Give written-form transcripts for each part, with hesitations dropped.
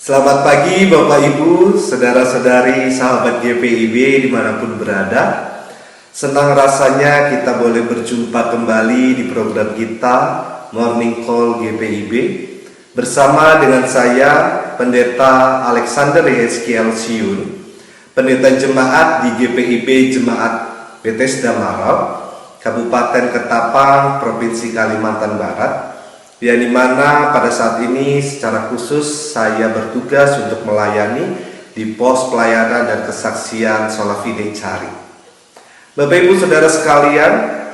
Selamat pagi Bapak Ibu, saudara-saudari, sahabat GPIB dimanapun berada. Senang rasanya kita boleh berjumpa kembali di program kita Morning Call GPIB bersama dengan saya Pendeta Alexander Yeskiel Siun, Pendeta Jemaat di GPIB Jemaat Bethesda Marau, Kabupaten Ketapang, Provinsi Kalimantan Barat, yang dimana pada saat ini secara khusus saya bertugas untuk melayani di pos pelayanan dan kesaksian Sola Fide Cari. Bapak Ibu Saudara sekalian,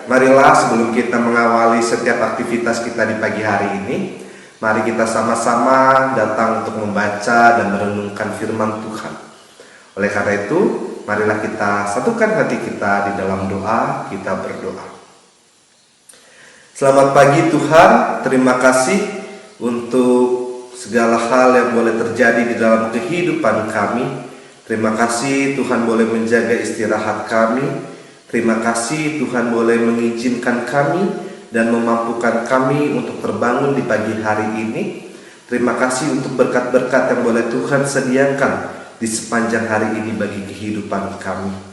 marilah sebelum kita mengawali setiap aktivitas kita di pagi hari ini, mari kita sama-sama datang untuk membaca dan merenungkan firman Tuhan. Oleh karena itu, marilah kita satukan hati kita di dalam doa, kita berdoa. Selamat pagi Tuhan, terima kasih untuk segala hal yang boleh terjadi di dalam kehidupan kami. Terima kasih Tuhan boleh menjaga istirahat kami. Terima kasih Tuhan boleh mengizinkan kami dan memampukan kami untuk terbangun di pagi hari ini. Terima kasih untuk berkat-berkat yang boleh Tuhan sediakan di sepanjang hari ini bagi kehidupan kami.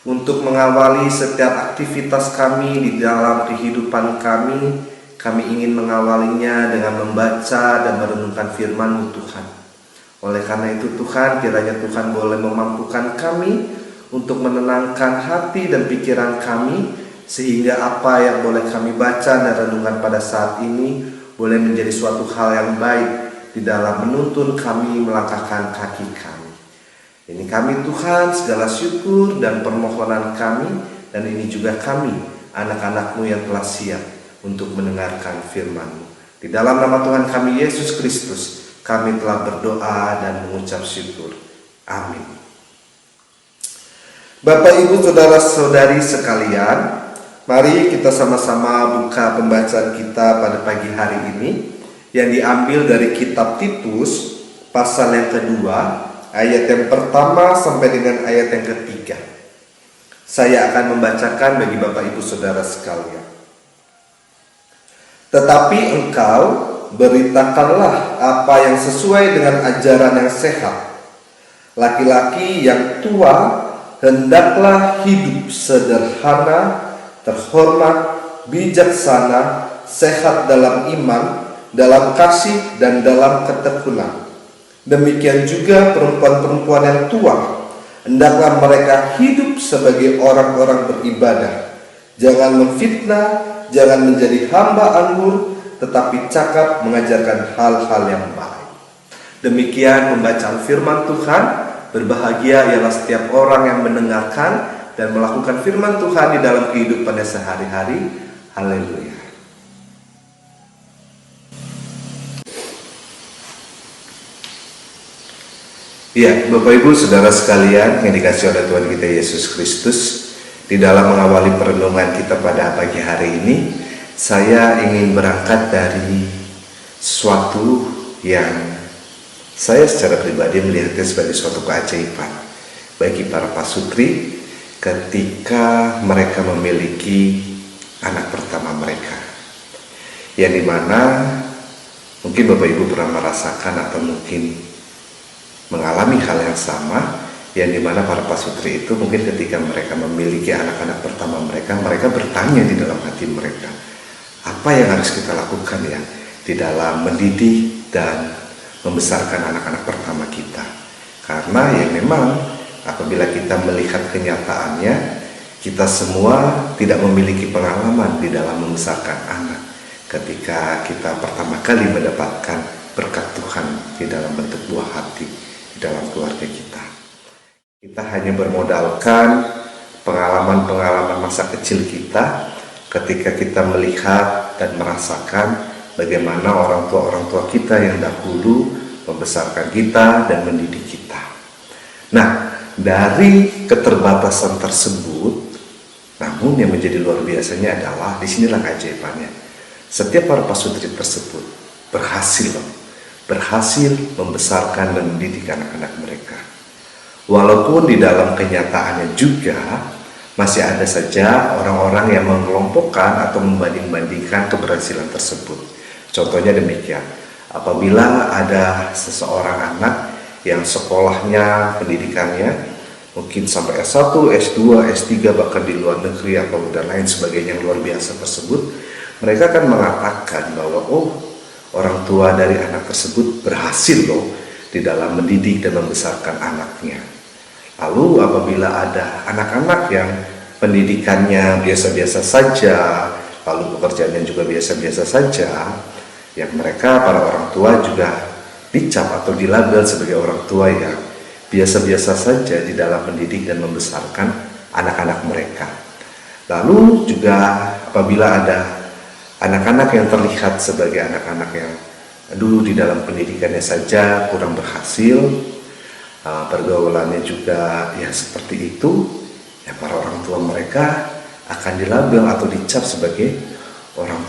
Untuk mengawali setiap aktivitas kami di dalam kehidupan kami ingin mengawalinya dengan membaca dan merenungkan firman-Mu Tuhan. Oleh karena itu Tuhan, kiranya Tuhan boleh memampukan kami untuk menenangkan hati dan pikiran kami, sehingga apa yang boleh kami baca dan renungkan pada saat ini boleh menjadi suatu hal yang baik di dalam menuntun kami melangkahkan kaki kami. Ini kami Tuhan, segala syukur dan permohonan kami, dan ini juga kami, anak-anak-Mu yang telah siap untuk mendengarkan firman-Mu. Di dalam nama Tuhan kami Yesus Kristus, kami telah berdoa dan mengucap syukur. Amin. Bapak Ibu Saudara-saudari sekalian, mari kita sama-sama buka pembacaan kita pada pagi hari ini, yang diambil dari kitab Titus, pasal yang kedua, ayat yang pertama sampai dengan ayat yang ketiga. Saya akan membacakan bagi Bapak Ibu Saudara sekalian. Tetapi engkau beritakanlah apa yang sesuai dengan ajaran yang sehat. Laki-laki yang tua hendaklah hidup sederhana, terhormat, bijaksana, sehat dalam iman, dalam kasih dan dalam ketekunan. Demikian juga perempuan-perempuan yang tua, hendaklah mereka hidup sebagai orang-orang beribadah. Jangan memfitnah, jangan menjadi hamba anggur, tetapi cakap mengajarkan hal-hal yang baik. Demikian pembacaan firman Tuhan. Berbahagia ialah setiap orang yang mendengarkan dan melakukan firman Tuhan di dalam kehidupannya sehari-hari. Haleluya. Ya, Bapak Ibu Saudara sekalian yang dikasihi oleh Tuhan kita Yesus Kristus, di dalam mengawali perenungan kita pada pagi hari ini, saya ingin berangkat dari sesuatu yang saya secara pribadi melihatnya sebagai suatu keajaiban bagi para pasutri ketika mereka memiliki anak pertama mereka, yang dimana mungkin Bapak Ibu pernah merasakan atau mungkin mengalami hal yang sama, yang dimana para pasutri itu mungkin ketika mereka memiliki anak-anak pertama mereka bertanya di dalam hati mereka, apa yang harus kita lakukan ya di dalam mendidik dan membesarkan anak-anak pertama kita. Karena ya memang apabila kita melihat kenyataannya, kita semua tidak memiliki pengalaman di dalam membesarkan anak ketika kita pertama kali mendapatkan berkat Tuhan di dalam bentuk buah hati dalam keluarga kita. Kita hanya bermodalkan pengalaman-pengalaman masa kecil kita ketika kita melihat dan merasakan bagaimana orang tua kita yang dahulu membesarkan kita dan mendidik kita. Nah, dari keterbatasan tersebut, namun yang menjadi luar biasanya adalah disinilah keajaibannya. Setiap para pasutri tersebut berhasil membesarkan dan mendidik anak-anak mereka. Walaupun di dalam kenyataannya juga masih ada saja orang-orang yang mengelompokkan atau membanding-bandingkan keberhasilan tersebut. Contohnya demikian, Apabila ada seseorang anak yang sekolahnya, pendidikannya mungkin sampai S1, S2, S3, bahkan di luar negeri atau dan lain sebagainya yang luar biasa tersebut, mereka akan mengatakan bahwa orang tua dari anak tersebut berhasil loh di dalam mendidik dan membesarkan anaknya. Lalu apabila ada anak-anak yang pendidikannya biasa-biasa saja, lalu pekerjaannya juga biasa-biasa saja, yang mereka para orang tua juga dicap atau dilabel sebagai orang tua yang biasa-biasa saja di dalam mendidik dan membesarkan anak-anak mereka. Lalu juga apabila ada anak-anak yang terlihat sebagai anak-anak yang dulu di dalam pendidikannya saja kurang berhasil, pergaulannya juga ya seperti itu, ya para orang tua mereka akan dilabel atau dicap sebagai orang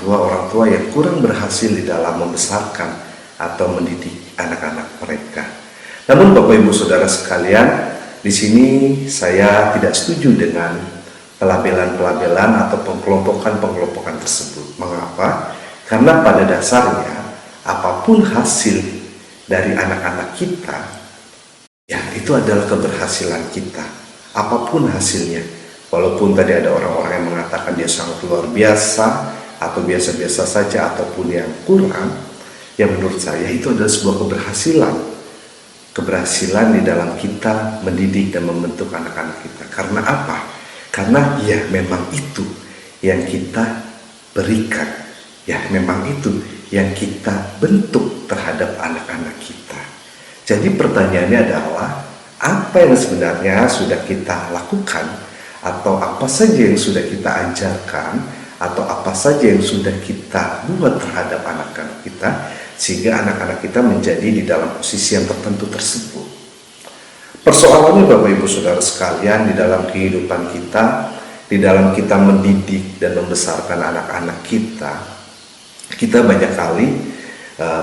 tua yang kurang berhasil di dalam membesarkan atau mendidik anak-anak mereka. Namun Bapak Ibu Saudara sekalian, di sini saya tidak setuju dengan pelabelan-pelabelan atau pengelompokan tersebut. Mengapa? Karena pada dasarnya apapun hasil dari anak-anak kita, ya itu adalah keberhasilan kita. Apapun hasilnya, walaupun tadi ada orang-orang yang mengatakan dia sangat luar biasa atau biasa-biasa saja ataupun yang kurang, yang menurut saya itu adalah sebuah keberhasilan di dalam kita mendidik dan membentuk anak-anak kita. Karena apa? Karena ya memang itu yang kita berikan, ya memang itu yang kita bentuk terhadap anak-anak kita. Jadi pertanyaannya adalah, apa yang sebenarnya sudah kita lakukan, atau apa saja yang sudah kita ajarkan, atau apa saja yang sudah kita buat terhadap anak-anak kita, sehingga anak-anak kita menjadi di dalam posisi yang tertentu tersebut. Persoalannya Bapak Ibu Saudara sekalian, di dalam kehidupan kita, di dalam kita mendidik dan membesarkan anak-anak kita banyak kali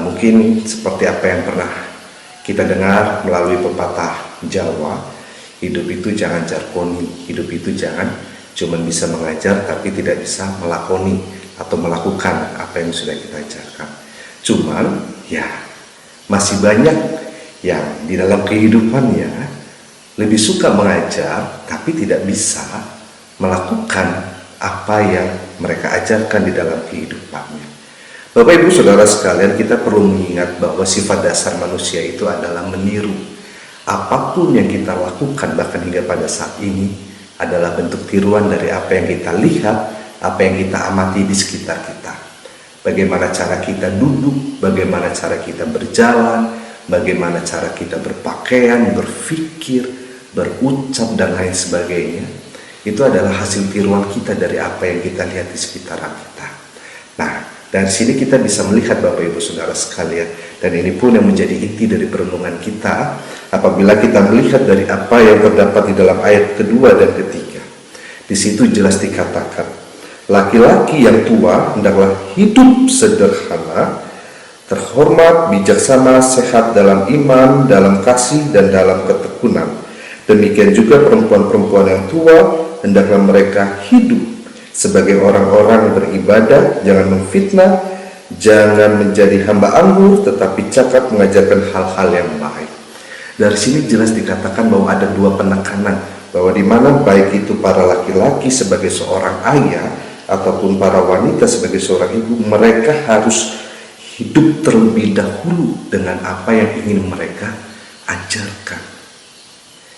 mungkin seperti apa yang pernah kita dengar melalui pepatah Jawa, hidup itu jangan jargoni, hidup itu jangan cuma bisa mengajar tapi tidak bisa melakoni atau melakukan apa yang sudah kita ajarkan. Cuman ya masih banyak yang di dalam kehidupannya lebih suka mengajar tapi tidak bisa melakukan apa yang mereka ajarkan di dalam kehidupannya. Bapak Ibu Saudara sekalian, kita perlu mengingat bahwa sifat dasar manusia itu adalah meniru. Apapun yang kita lakukan bahkan hingga pada saat ini adalah bentuk tiruan dari apa yang kita lihat, apa yang kita amati di sekitar kita. Bagaimana cara kita duduk, bagaimana cara kita berjalan, bagaimana cara kita berpakaian, berpikir, berucap, dan lain sebagainya. Itu adalah hasil tiruan kita dari apa yang kita lihat di sekitaran kita. Nah, dari sini kita bisa melihat Bapak Ibu Saudara sekalian, dan ini pun yang menjadi inti dari perenungan kita apabila kita melihat dari apa yang terdapat di dalam ayat kedua dan ketiga. Di situ jelas dikatakan, laki-laki yang tua hendaklah hidup sederhana, terhormat, bijaksana, sehat dalam iman, dalam kasih, dan dalam ketekunan. Demikian juga perempuan-perempuan yang tua hendaklah mereka hidup sebagai orang-orang beribadah, jangan memfitnah, jangan menjadi hamba anggur, tetapi cakap mengajarkan hal-hal yang baik. Dari sini jelas dikatakan bahwa ada dua penekanan, bahwa di mana baik itu para laki-laki sebagai seorang ayah ataupun para wanita sebagai seorang ibu, mereka harus hidup terlebih dahulu dengan apa yang ingin mereka ajarkan.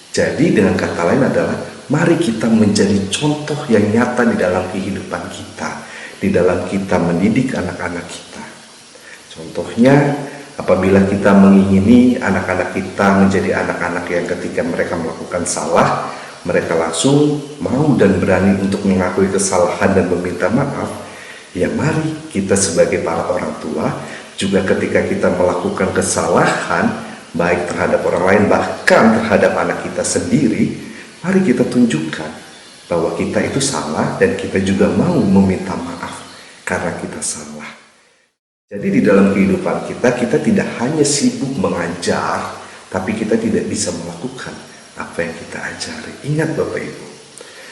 Jadi dengan kata lain adalah, mari kita menjadi contoh yang nyata di dalam kehidupan kita, di dalam kita mendidik anak-anak kita. Contohnya, apabila kita mengingini anak-anak kita menjadi anak-anak yang ketika mereka melakukan salah, mereka langsung mau dan berani untuk mengakui kesalahan dan meminta maaf, ya mari kita sebagai para orang tua, juga ketika kita melakukan kesalahan, baik terhadap orang lain, bahkan terhadap anak kita sendiri, mari kita tunjukkan bahwa kita itu salah dan kita juga mau meminta maaf karena kita salah. Jadi di dalam kehidupan kita tidak hanya sibuk mengajar, tapi kita tidak bisa melakukan apa yang kita ajari. Ingat Bapak Ibu,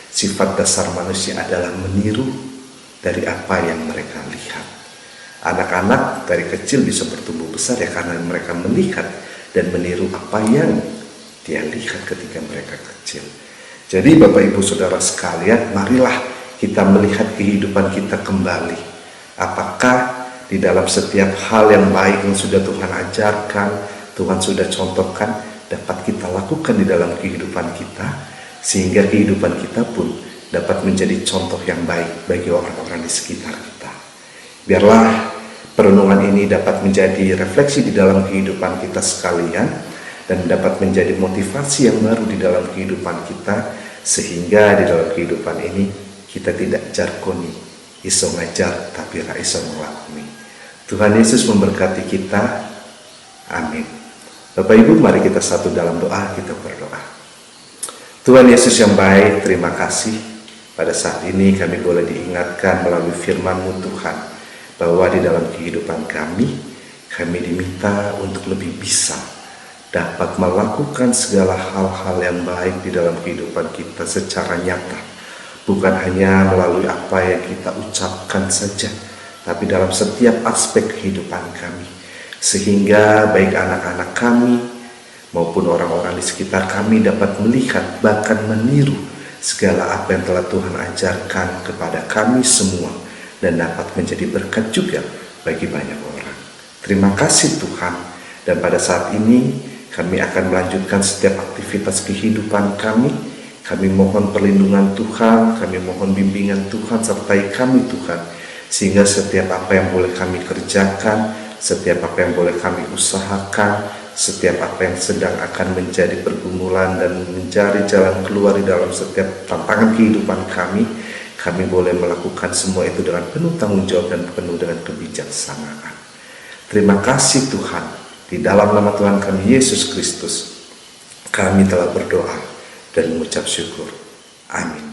sifat dasar manusia adalah meniru dari apa yang mereka lihat. Anak-anak dari kecil bisa bertumbuh besar ya karena mereka melihat dan meniru apa yang dia lihat ketika mereka kecil. Jadi Bapak Ibu Saudara sekalian, marilah kita melihat kehidupan kita kembali. Apakah di dalam setiap hal yang baik yang sudah Tuhan ajarkan, Tuhan sudah contohkan, dapat kita lakukan di dalam kehidupan kita, sehingga kehidupan kita pun dapat menjadi contoh yang baik bagi orang-orang di sekitar kita. Biarlah perenungan ini dapat menjadi refleksi di dalam kehidupan kita sekalian dan dapat menjadi motivasi yang baru di dalam kehidupan kita, sehingga di dalam kehidupan ini kita tidak jargoni, iso ngajar tapi ra iso ngelakoni. Tuhan Yesus memberkati kita. Amin. Bapak Ibu, mari kita satu dalam doa, kita berdoa. Tuhan Yesus yang baik, terima kasih pada saat ini kami boleh diingatkan melalui firman-Mu Tuhan, bahwa di dalam kehidupan kami diminta untuk lebih bisa dapat melakukan segala hal-hal yang baik di dalam kehidupan kita secara nyata, bukan hanya melalui apa yang kita ucapkan saja, tapi dalam setiap aspek kehidupan kami, sehingga baik anak-anak kami maupun orang-orang di sekitar kami dapat melihat bahkan meniru segala apa yang telah Tuhan ajarkan kepada kami semua, dan dapat menjadi berkat juga bagi banyak orang. Terima kasih Tuhan, dan pada saat ini kami akan melanjutkan setiap aktivitas kehidupan kami. Kami mohon perlindungan Tuhan, kami mohon bimbingan Tuhan, sertai kami Tuhan, sehingga setiap apa yang boleh kami kerjakan, setiap apa yang boleh kami usahakan, setiap apa yang sedang akan menjadi pergumulan dan mencari jalan keluar di dalam setiap tantangan kehidupan kami boleh melakukan semua itu dengan penuh tanggung jawab dan penuh dengan kebijaksanaan. Terima kasih Tuhan, di dalam nama Tuhan kami Yesus Kristus, kami telah berdoa dan mengucap syukur. Amin.